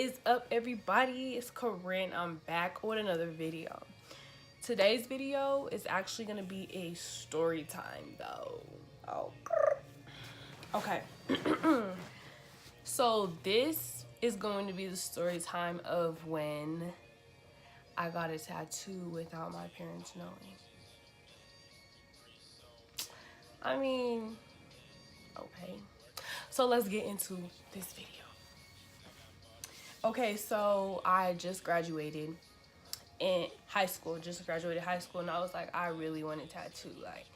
is up, everybody? It's Corinne. I'm back with another video. Today's video is actually gonna be a story time though. Oh, okay. So this is going to be the story time of when I got a tattoo without my parents knowing. I mean, okay. So let's get into this video. Okay, so I just graduated in high school, and I was like, I really want a tattoo. Like,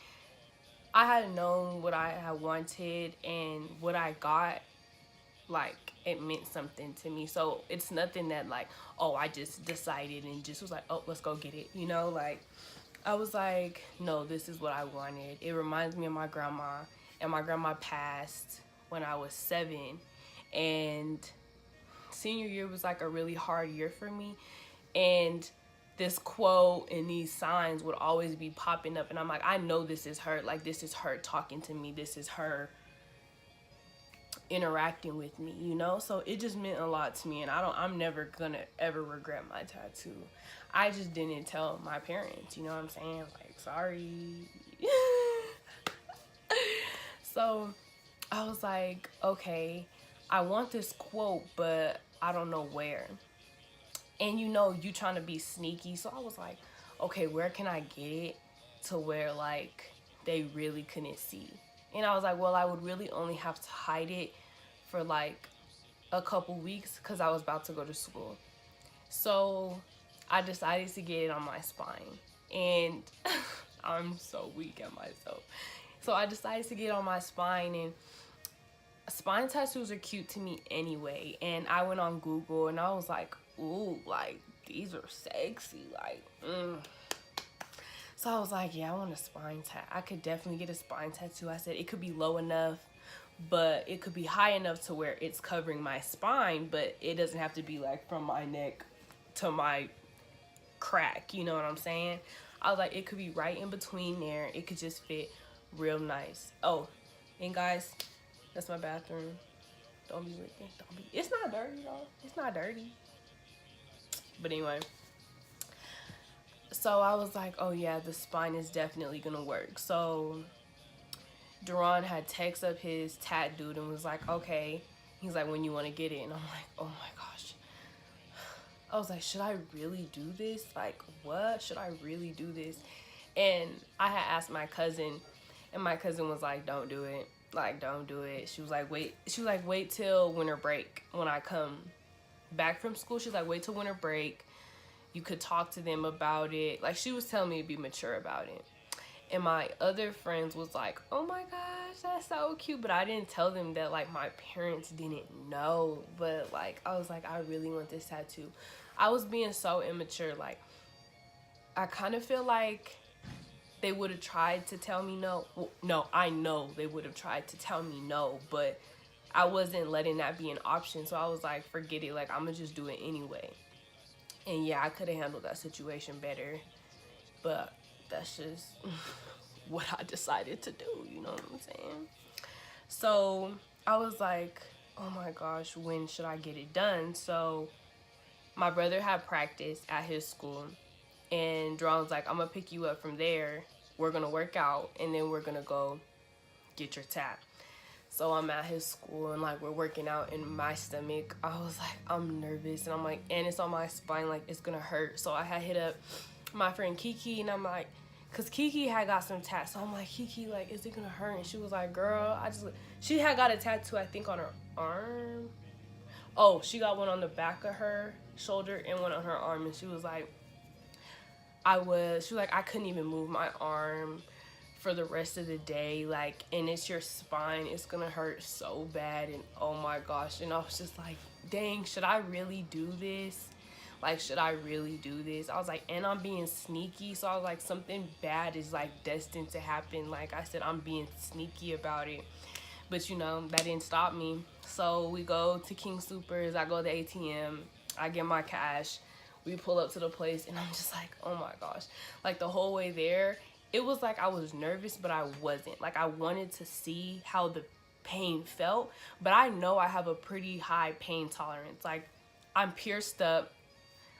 I had known what I had wanted, and what I got, like, it meant something to me. So it's nothing that, like, oh, I just decided and just was like, oh, let's go get it, you know? Like, I was like, no, this is what I wanted. It reminds me of my grandma, and my grandma passed when I was 7, and senior year was like a really hard year for me, and this quote and these signs would always be popping up, and I'm like, I know this is her. Like, this is her talking to me. This is her interacting with me, you know? So it just meant a lot to me, and I'm never gonna ever regret my tattoo. I just didn't tell my parents, you know what I'm saying? Like, sorry. So I was like, okay, I want this quote, but I don't know where. And you know, you trying to be sneaky. So I was like, okay, where can I get it to where, like, they really couldn't see? And I was like, well, I would really only have to hide it for like a couple weeks because I was about to go to school. So I decided to get it on my spine. And I'm so weak at myself. So I decided to get it on my spine, and spine tattoos are cute to me anyway. And I went on Google and I was like, ooh, like, these are sexy, like, So I was like, yeah, I want a spine tat. I could definitely get a spine tattoo. I said it could be low enough, but it could be high enough to where it's covering my spine, but it doesn't have to be like from my neck to my crack, you know what I'm saying? I was like, it could be right in between there. It could just fit real nice. Oh, and guys, that's my bathroom. Don't be looking. Don't be. It's not dirty though. It's not dirty. But anyway. So I was like, oh yeah, the spine is definitely gonna work. So Duran had text up his tat dude and was like, okay. He's like, when you want to get it? And I'm like, oh my gosh. I was like, should I really do this? Like, what? Should I really do this? And I had asked my cousin, and my cousin was like, don't do it. Like, don't do it. She was like, wait. She was like, wait till winter break when I come back from school. She's like, wait till winter break. You could talk to them about it. Like, she was telling me to be mature about it. And my other friends was like, oh my gosh, that's so cute. But I didn't tell them that, like, my parents didn't know. But, like, I was like, I really want this tattoo. I was being so immature. Like, I kind of feel like they would have tried to tell me no. Well, no, I know they would have tried to tell me no. But I wasn't letting that be an option. So I was like, forget it. Like, I'm going to just do it anyway. And yeah, I could have handled that situation better. But that's just what I decided to do, you know what I'm saying? So I was like, oh my gosh, when should I get it done? So my brother had practice at his school, and Drone's like, I'm gonna pick you up from there. We're gonna work out, and then we're gonna go get your tat. So I'm at his school, and like, we're working out in my stomach. I was like, I'm nervous, and I'm like, and it's on my spine, like, it's gonna hurt. So I had hit up my friend Kiki, and I'm like, cause Kiki had got some tats, so I'm like, Kiki, like, is it gonna hurt? And she was like, girl, she had got a tattoo, I think, on her arm. Oh, she got one on the back of her shoulder and one on her arm, and she was like, she was like, I couldn't even move my arm for the rest of the day, like, and it's your spine, it's gonna hurt so bad, and oh my gosh. And I was just like, dang, should I really do this? Like, should I really do this? I was like, and I'm being sneaky. So I was like, something bad is like destined to happen. Like I said, I'm being sneaky about it. But you know, that didn't stop me. So we go to King Soopers. I go to the ATM. I get my cash. We pull up to the place, and I'm just like, oh my gosh. Like, the whole way there, it was like I was nervous, but I wasn't. Like, I wanted to see how the pain felt, but I know I have a pretty high pain tolerance. Like, I'm pierced up.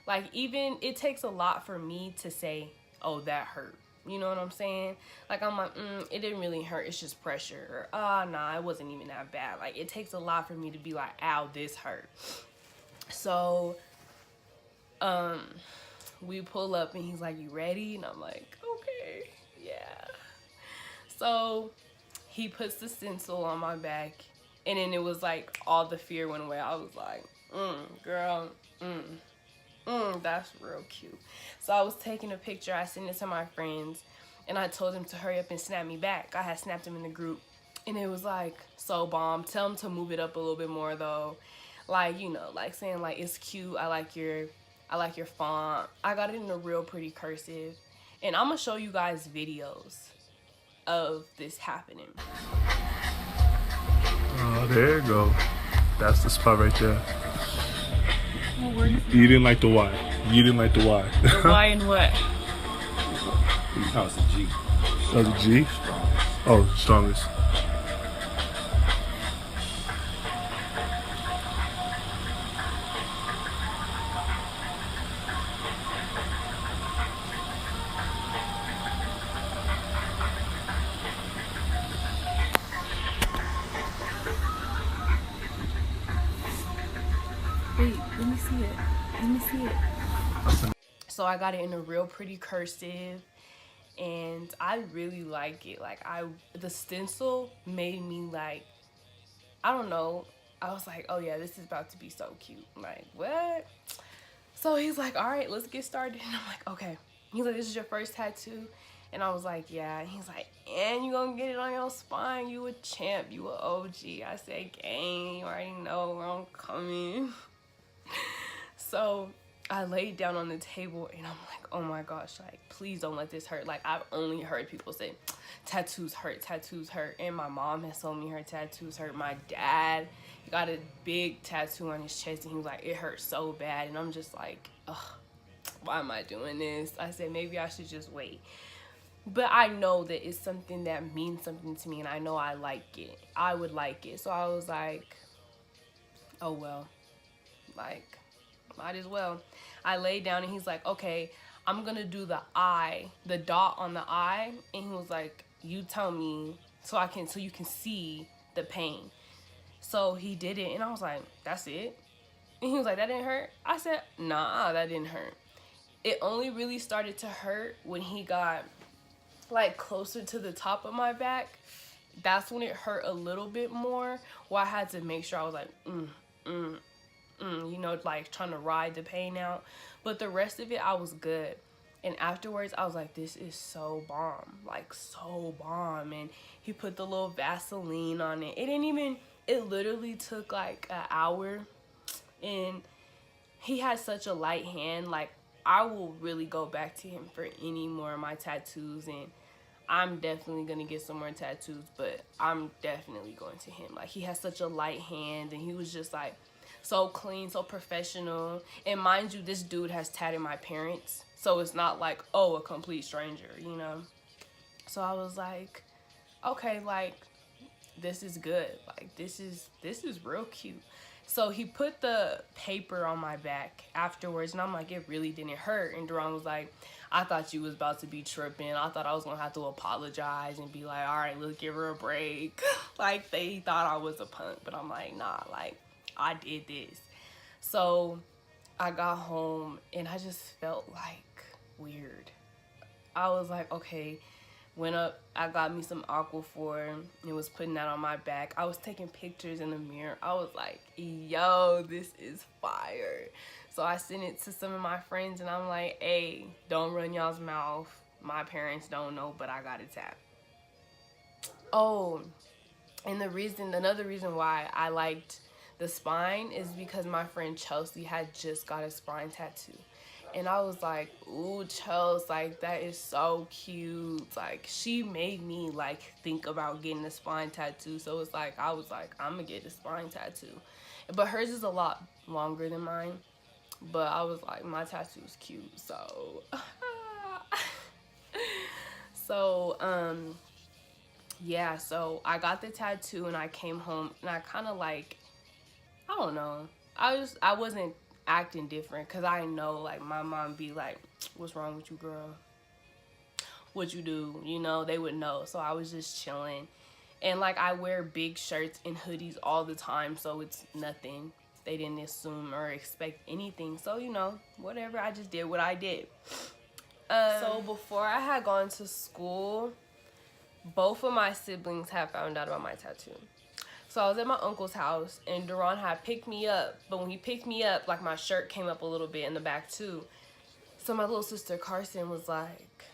Like, even it takes a lot for me to say, oh, that hurt. You know what I'm saying? Like, I'm like, it didn't really hurt. It's just pressure. Or, nah, it wasn't even that bad. Like, it takes a lot for me to be like, ow, this hurt. So, we pull up and he's like, you ready? And I'm like, okay, yeah. So, he puts the stencil on my back. And then it was like, all the fear went away. I was like, girl, that's real cute. So I was taking a picture. I sent it to my friends, and I told them to hurry up and snap me back. I had snapped them in the group, and it was like, so bomb. Tell them to move it up a little bit more though, like, you know, like saying like, it's cute. I like your font. I got it in a real pretty cursive, and I'm gonna show you guys videos of this happening. Oh, there you go. That's the spot right there. You didn't like the Y. You didn't like the Y. The Y and what? No, it's a G. Oh, the G? Oh, strongest. Wait, let me see it. Let me see it. So I got it in a real pretty cursive, and I really like it. Like, the stencil made me like, I don't know. I was like, oh yeah, this is about to be so cute. Like, what? So he's like, all right, let's get started. And I'm like, okay. He's like, this is your first tattoo? And I was like, yeah. And he's like, and you gonna get it on your spine? You a champ. You a OG. I said, gang, you already know where I'm coming. So I laid down on the table, and I'm like, oh my gosh, like, please don't let this hurt. Like, I've only heard people say, tattoos hurt, tattoos hurt. And my mom has told me her tattoos hurt. My dad got a big tattoo on his chest, and he was like, it hurts so bad. And I'm just like, ugh, why am I doing this? I said, maybe I should just wait. But I know that it's something that means something to me, and I know I like it. I would like it. So I was like, oh well, like, might as well. I laid down, and he's like, okay, I'm gonna do the eye, the dot on the eye. And he was like, you tell me so you can see the pain. So he did it, and I was like, that's it? And he was like, that didn't hurt? I said, nah, that didn't hurt. It only really started to hurt when he got like closer to the top of my back. That's when it hurt a little bit more, where I had to make sure I was like, you know, like trying to ride the pain out. But the rest of it, I was good. And afterwards, I was like, this is so bomb, like so bomb. And he put the little Vaseline on it. It literally took like an hour. And he has such a light hand. Like, I will really go back to him for any more of my tattoos. And I'm definitely going to get some more tattoos, but I'm definitely going to him. Like, he has such a light hand, and he was just like, so clean, so professional. And mind you, this dude has tatted my parents, so it's not like, oh, a complete stranger, you know? So I was like, okay, like, this is good. Like, this is real cute. So he put the paper on my back afterwards, and I'm like, it really didn't hurt. And Duran was like, I thought you was about to be tripping. I thought I was going to have to apologize and be like, all right, let's give her a break. Like, they thought I was a punk, but I'm like, nah, like, I did this. So I got home, and I just felt like weird. I was like, okay, went up, I got me some Aquaphor and was putting that on my back. I was taking pictures in the mirror. I was like, yo, this is fire. So I sent it to some of my friends, and I'm like, hey, don't run y'all's mouth. My parents don't know, but I got a tap. Oh, and another reason why I liked the spine is because my friend Chelsea had just got a spine tattoo. And I was like, ooh, Chelsea, like, that is so cute. Like, she made me, like, think about getting a spine tattoo. So it's like, I was like, I'm going to get a spine tattoo. But hers is a lot longer than mine. But I was like, my tattoo is cute. So, yeah. So I got the tattoo, and I came home, and I kind of like, I don't know. I wasn't acting different because I know like my mom be like, what's wrong with you, girl? What you do? You know, they would know. So I was just chilling. And like I wear big shirts and hoodies all the time, so it's nothing. They didn't assume or expect anything. So, you know, whatever. I just did what I did. So before I had gone to school, both of my siblings had found out about my tattoo. So I was at my uncle's house and Duran had picked me up. But when he picked me up, like my shirt came up a little bit in the back too. So my little sister Carson was like,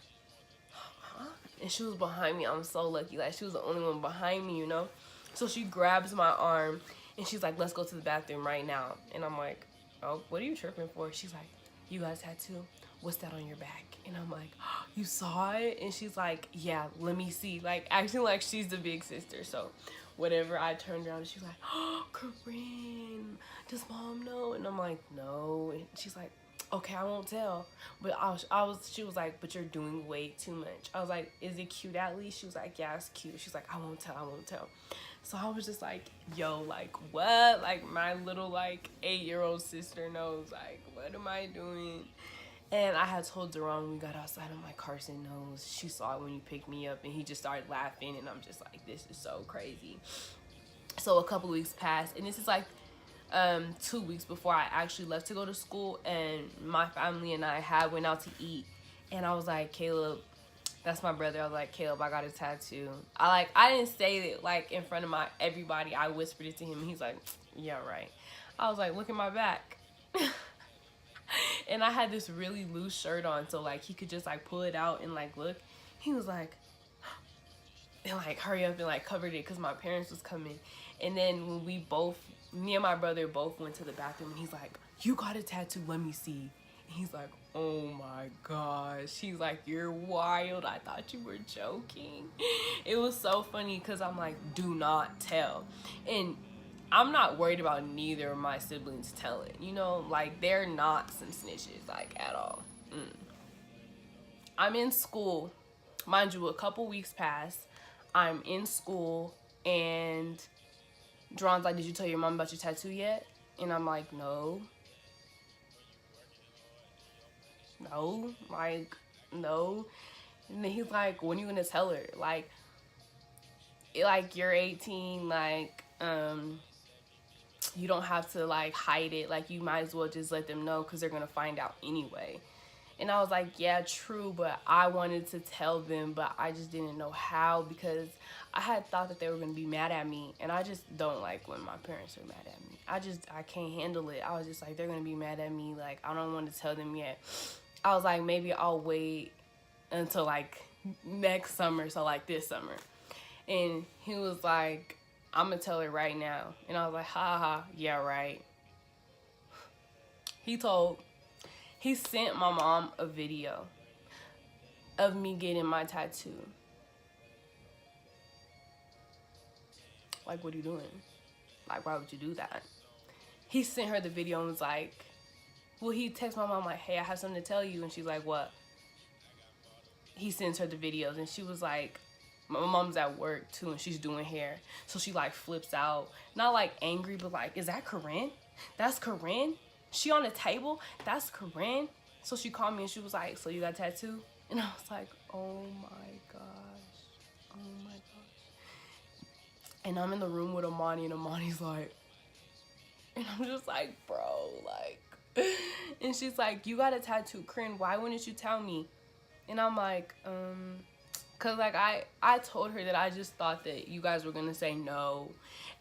huh? And she was behind me. I'm so lucky. Like she was the only one behind me, you know? So she grabs my arm and she's like, let's go to the bathroom right now. And I'm like, oh, what are you tripping for? She's like, you got a tattoo? What's that on your back? And I'm like, oh, you saw it? And she's like, yeah, let me see. Like acting like she's the big sister. So whatever, I turned around and she's like, oh, Corinne, does mom know? And I'm like, no. And she's like, okay, I won't tell. But she was like, but you're doing way too much. I was like, is it cute at least? She was like, yeah, it's cute. She's like, I won't tell. So I was just like, yo, like what? Like my little like 8-year-old sister knows, like, what am I doing? And I had told Duran when we got outside, I'm like, Carson knows. She saw it when you picked me up and he just started laughing and I'm just like, this is so crazy. So a couple weeks passed and this is like 2 weeks before I actually left to go to school, and my family and I went out to eat, and I was like, Caleb, that's my brother. I was like, Caleb, I got a tattoo. I didn't say it like in front of everybody. I whispered it to him and he's like, yeah, right. I was like, look at my back. And I had this really loose shirt on, so like he could just like pull it out and like look. He was like, and like hurry up and like covered it because my parents was coming. And then when me and my brother both went to the bathroom and he's like, you got a tattoo, let me see. And he's like, oh my gosh. He's like, you're wild. I thought you were joking. It was so funny because I'm like, do not tell. And I'm not worried about neither of my siblings telling, you know, like they're not some snitches, like at all. I'm in school, mind you, a couple weeks passed. I'm in school and Duran's like, did you tell your mom about your tattoo yet? And I'm like, no. Like, no. And then he's like, when are you gonna tell her? Like you're 18, like, you don't have to like hide it. Like you might as well just let them know because they're gonna find out anyway. And I was like, yeah, true, but I wanted to tell them, but I just didn't know how because I had thought that they were gonna be mad at me, and I just don't like when my parents are mad at me. I can't handle it. I was just like, they're gonna be mad at me. Like I don't want to tell them yet. I was like, maybe I'll wait until like next summer, so like this summer. And he was like, I'm gonna tell her right now. And I was like, ha ha, yeah, right. He sent my mom a video of me getting my tattoo. Like, what are you doing? Like, why would you do that? He sent her the video and was like, well, he texted my mom like, hey, I have something to tell you. And she's like, what? He sends her the videos and she was like, my mom's at work too and she's doing hair. So she like flips out. Not like angry, but like, is that Corinne? That's Corinne? She on the table? That's Corinne? So she called me and she was like, so you got a tattoo? And I was like, oh my gosh. Oh my gosh. And I'm in the room with Amani and Amani's like, and I'm just like, bro, like, and she's like, you got a tattoo, Corinne, why wouldn't you tell me? And I'm like, cause like I told her that I just thought that you guys were gonna say no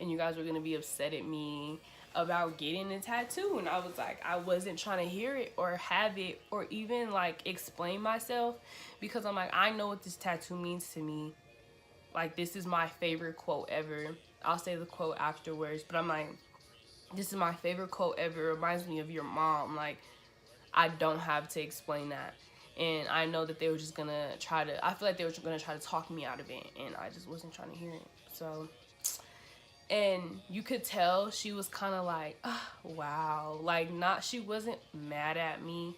and you guys were gonna be upset at me about getting a tattoo, and I was like, I wasn't trying to hear it or have it or even like explain myself because I'm like, I know what this tattoo means to me. Like, this is my favorite quote ever. I'll say the quote afterwards, but I'm like, this is my favorite quote ever. It reminds me of your mom. Like, I don't have to explain that. And I know that they were just gonna I feel like they were gonna try to talk me out of it, and I just wasn't trying to hear it. So, and you could tell she was kind of like, oh, wow. Like, she wasn't mad at me,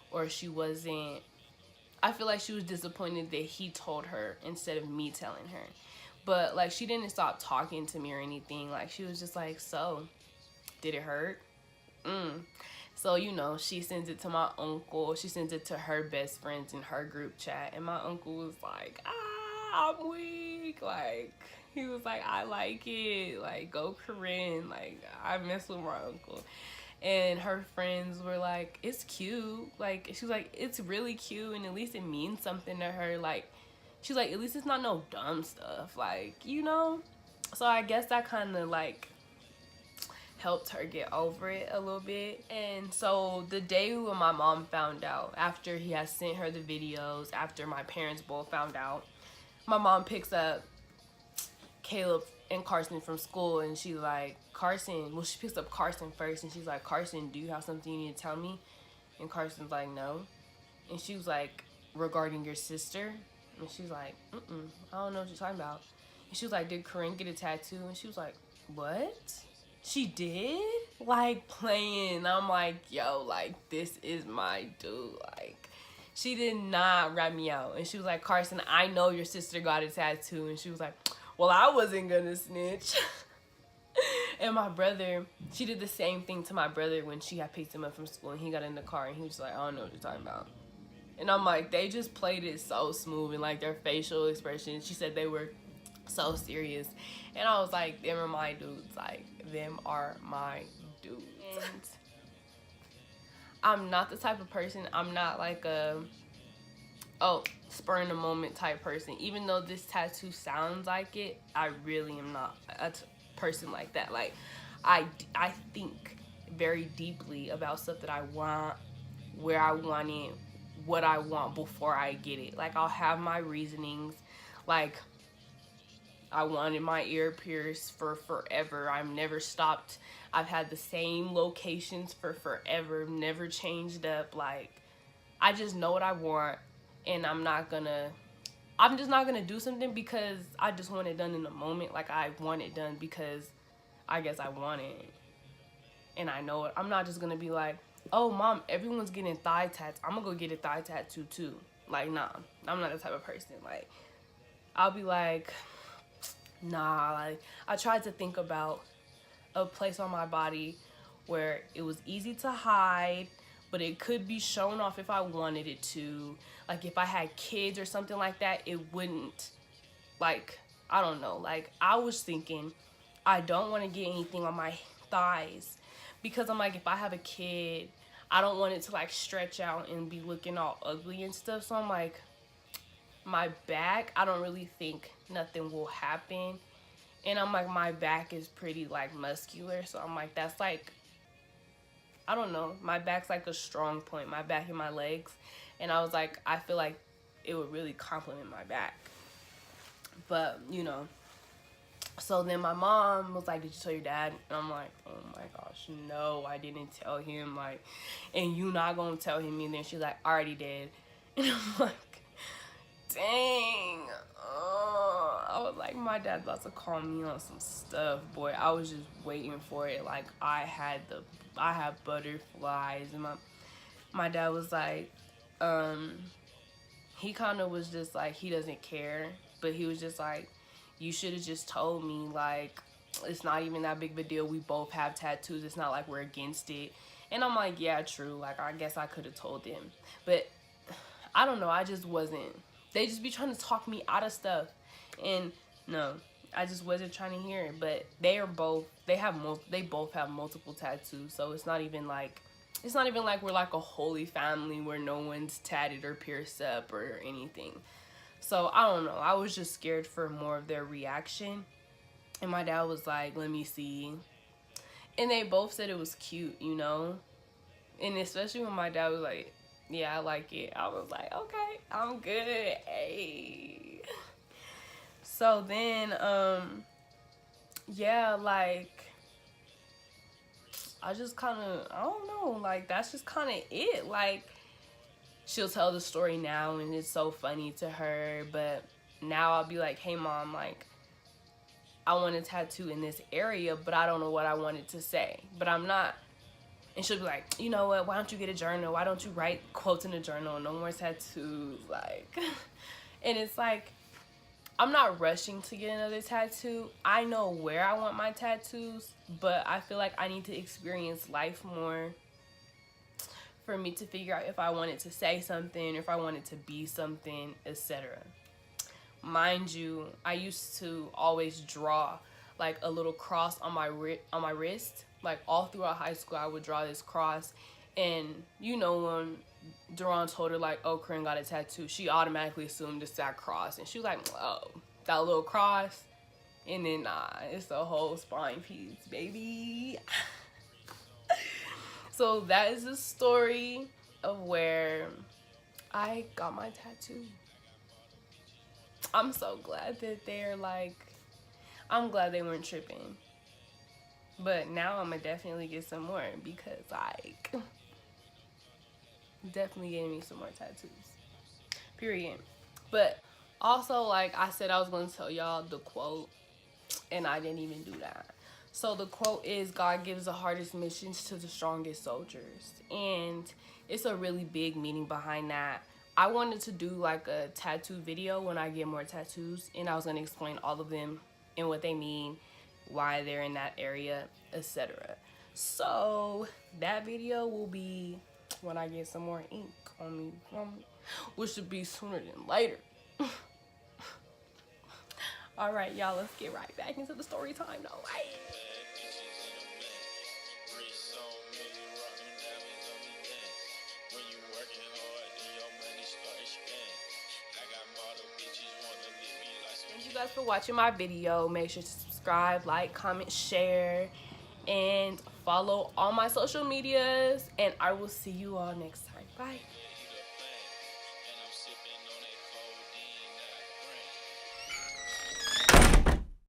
or she wasn't, I feel like she was disappointed that he told her instead of me telling her. But, like, she didn't stop talking to me or anything. Like, she was just like, so, did it hurt? So, you know, she sends it to my uncle. She sends it to her best friends in her group chat. And my uncle was like, I'm weak. Like, he was like, I like it. Like, go Corinne. Like, I mess with my uncle. And her friends were like, it's cute. Like, she was like, it's really cute. And at least it means something to her. Like, she's like, at least it's not no dumb stuff. Like, you know? So I guess that kind of, like, helped her get over it a little bit. And so the day when my mom found out, after he had sent her the videos, after my parents both found out, my mom picks up Caleb and Carson from school, and she's like, Carson, well, she picks up Carson first, and she's like, Carson, do you have something you need to tell me? And Carson's like, no. And she was like, regarding your sister? And she's like, I don't know what you're talking about. And she was like, did Corinne get a tattoo? And she was like, what? She did? Like, playing. I'm like, yo, like, this is my dude. Like, she did not rat me out. And she was like, Carson, I know your sister got a tattoo. And she was like, well, I wasn't gonna snitch. And my brother, she did the same thing to my brother when she had picked him up from school. And he got in the car and he was like, I don't know what you're talking about. And I'm like, they just played it so smooth. And, like, their facial expressions, she said they were so serious. And I was like, them are my dudes. Like, them are my dudes. And I'm not the type of person, I'm not like a, spur in the moment type person. Even though this tattoo sounds like it, I really am not a person like that. Like, I think very deeply about stuff that I want, where I want it, what I want before I get it. Like, I'll have my reasonings. Like, I wanted my ear pierced for forever. I've never stopped. I've had the same locations for forever, never changed up. Like, I just know what I want, and I'm just not gonna do something because I just want it done in the moment. Like, I want it done because I guess I want it, and I know it. I'm not just gonna be like, oh, mom, everyone's getting thigh tats, I'm gonna go get a thigh tattoo too. Like, nah, I'm not the type of person. Like, I'll be like, nah. Like, I tried to think about a place on my body where it was easy to hide, but it could be shown off if I wanted it to. Like, if I had kids or something like that, it wouldn't, like, I don't know. Like, I was thinking, I don't want to get anything on my thighs because I'm like, if I have a kid, I don't want it to, like, stretch out and be looking all ugly and stuff. So I'm like, my back, I don't really think nothing will happen. And I'm like, my back is pretty, like, muscular. So I'm like, that's like, I don't know. My back's like a strong point, my back and my legs. And I was like, I feel like it would really complement my back. But, you know. So then my mom was like, did you tell your dad? And I'm like, oh my gosh, no, I didn't tell him. Like, and you not gonna tell him either. And she's like, I already did. And I'm like, dang. I was like, my dad's about to call me on some stuff, boy. I was just waiting for it. Like, I have butterflies. And my dad was like, he kind of was just like, he doesn't care. But he was just like, you should have just told me. Like, it's not even that big of a deal. We both have tattoos. It's not like we're against it. And I'm like, yeah, true. Like, I guess I could have told them. But I don't know. I just wasn't. They just be trying to talk me out of stuff. And no, I just wasn't trying to hear it. But they both have multiple tattoos. So it's not even like we're like a holy family where no one's tatted or pierced up or anything. So I don't know. I was just scared for more of their reaction. And my dad was like, let me see. And they both said it was cute, you know. And especially when my dad was like, yeah, I like it. I was like, okay, I'm good. Hey. So then, yeah, like, I just kind of, I don't know, like, that's just kind of it. Like, she'll tell the story now, and it's so funny to her, but now I'll be like, hey, mom, like, I want a tattoo in this area, but I don't know what I wanted to say, but I'm not. And she'll be like, you know what, why don't you get a journal? Why don't you write quotes in a journal? No more tattoos, like. And it's like, I'm not rushing to get another tattoo. I know where I want my tattoos, but I feel like I need to experience life more for me to figure out if I wanted to say something, if I wanted to be something, etc. Mind you, I used to always draw like a little cross on my wrist. Like all throughout high school, I would draw this cross. And you know, when Duran told her like, "Oh, Corinne got a tattoo," she automatically assumed it's that cross, and she was like, "Oh, that little cross." And then nah, it's the whole spine piece, baby. So that is the story of where I got my tattoo. I'm so glad that they're like, I'm glad they weren't tripping. But now I'm gonna definitely get some more because like, definitely getting me some more tattoos. Period. But also, like I said, I was gonna tell y'all the quote, and I didn't even do that. So the quote is, "God gives the hardest missions to the strongest soldiers." And it's a really big meaning behind that. I wanted to do like a tattoo video when I get more tattoos, and I was going to explain all of them and what they mean, why they're in that area, etc. So that video will be when I get some more ink on me, which should be sooner than later. All right, y'all, let's get right back into the story time though. Right? Thank you guys for watching my video. Make sure to subscribe, like, comment, share, and follow all my social medias. And I will see you all next time. Bye.